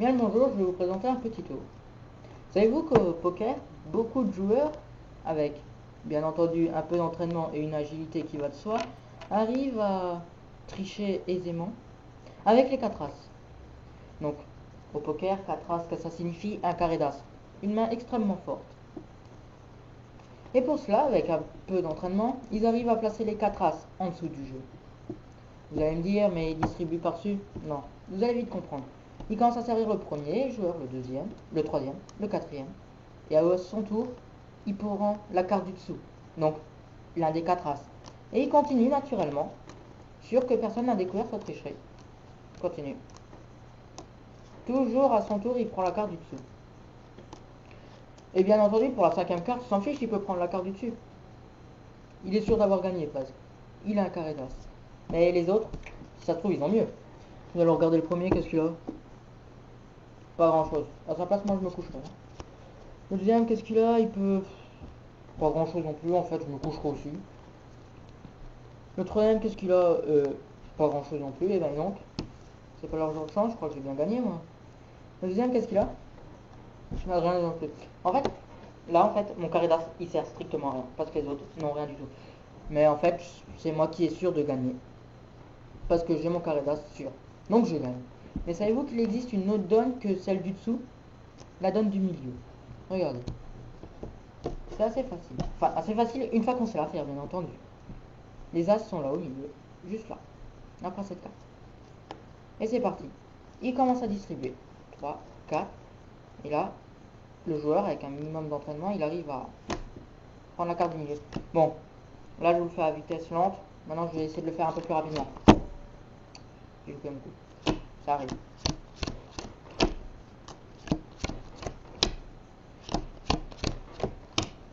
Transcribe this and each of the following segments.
Bien le bonjour, je vais vous présenter un petit tour. Savez-vous qu'au poker, beaucoup de joueurs, avec bien entendu un peu d'entraînement et une agilité qui va de soi, arrivent à tricher aisément avec les 4 as. Donc, au poker, 4 as, que ça signifie un carré d'as, une main extrêmement forte. Et pour cela, avec un peu d'entraînement, ils arrivent à placer les 4 as en dessous du jeu. Vous allez me dire, mais ils distribuent par-dessus? Non, vous allez vite comprendre. Il commence à servir le premier joueur, le deuxième, le troisième, le quatrième. Et à son tour, il prend la carte du dessous. Donc, l'un des 4 as. Et il continue naturellement, sûr que personne n'a découvert sa tricherie. Continue. Toujours à son tour, il prend la carte du dessous. Et bien entendu, pour la 5e carte, il s'en fiche, il peut prendre la carte du dessus. Il est sûr d'avoir gagné presque. Il a un carré d'as. Mais les autres, si ça se trouve, ils ont mieux. Vous allez regarder le premier, qu'est-ce qu'il a? Pas grand chose. À sa place, moi je me coucherai. Le deuxième, qu'est-ce qu'il a? Il peut. Pas grand chose non plus, en fait, je me coucherai aussi. Le troisième, qu'est-ce qu'il a? Pas grand chose non plus, et ben donc. C'est pas leur jour de chance, je crois que j'ai bien gagné moi. Le deuxième, qu'est-ce qu'il a? Je n'ai rien non plus. En fait, là, en fait, mon carré d'as, il sert strictement à rien. Parce que les autres n'ont rien du tout. Mais en fait, c'est moi qui est sûr de gagner. Parce que j'ai mon carré d'as sûr. Donc je gagne. Mais savez-vous qu'il existe une autre donne que celle du dessous? La donne du milieu. Regardez. C'est assez facile. Enfin, assez facile une fois qu'on sait la faire, bien entendu. Les as sont là au milieu. Juste là. Après cette carte. Et c'est parti. Il commence à distribuer. 3, 4. Et là, le joueur, avec un minimum d'entraînement, il arrive à prendre la carte du milieu. Bon. Là, je vous le fais à vitesse lente. Maintenant, je vais essayer de le faire un peu plus rapidement. J'ai loupé mon coup. Ça arrive.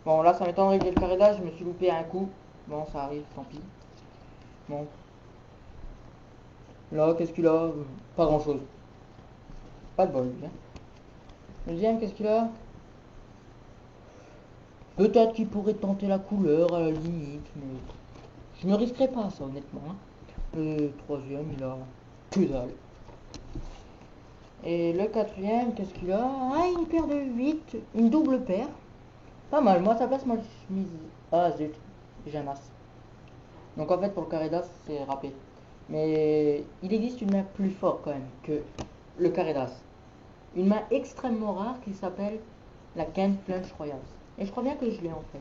Bon, là, ça m'étonne de régler le carré d'as. Je me suis loupé à un coup. Bon, ça arrive, tant pis. Bon. Là, qu'est-ce qu'il a? Pas grand chose. Pas de bol, lui. Hein. Le deuxième, qu'est-ce qu'il a? Peut-être qu'il pourrait tenter la couleur à la limite, mais je ne risquerai pas ça, honnêtement. Hein. Le troisième, il a que dalle. Et le quatrième, qu'est-ce qu'il a? Ah, une paire de 8, une double paire. Pas mal, moi, à sa place, moi, je mise. Ah, zut, j'ai un as. Donc, en fait, pour le carré d'as, c'est râpé. Mais il existe une main plus forte quand même que le carré d'as. Une main extrêmement rare qui s'appelle la Ken Flush Royale. Et je crois bien que je l'ai en fait.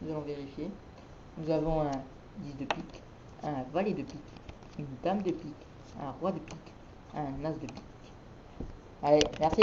Nous allons vérifier. Nous avons un 10 de pique, un valet de pique, une dame de pique, un roi de pique, un as de pique. Allez, merci.